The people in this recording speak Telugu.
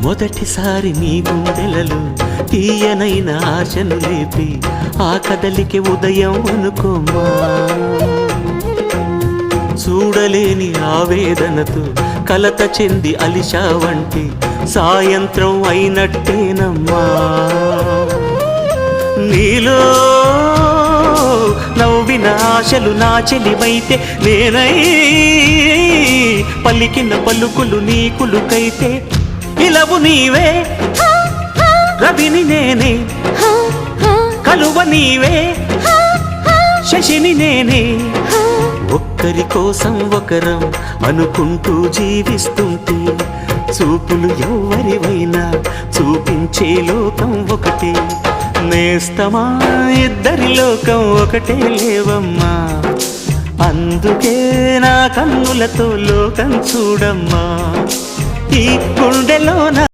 మొదటిసారి నీ గుండెలలో తీయనైన ఆశను లేపి ఆ కదలికి ఉదయం అనుకోమా. చూడలేని ఆవేదనతో కలత చెంది అలిశావంటి సాయంత్రం అయినట్టేనమ్మా. నీలో నవ్విన ఆశలు నా చెలివైతే నేనై పలికిన పలుకులు నీకులుకైతే ఇలవు నీవే రవిని నేనే కలువ నీవే శశిని నేనే. ఒక్కరి కోసం ఒకరం అనుకుంటూ జీవిస్తుంటే చూపులు ఎవరివైనా చూపించే లోకం ఒకటే. నేస్తమా ఇద్దరి లోకం ఒకటే లేవమ్మా. అందుకే నా కన్నులతో లోకం చూడమ్మా. ఈ గుండెలోన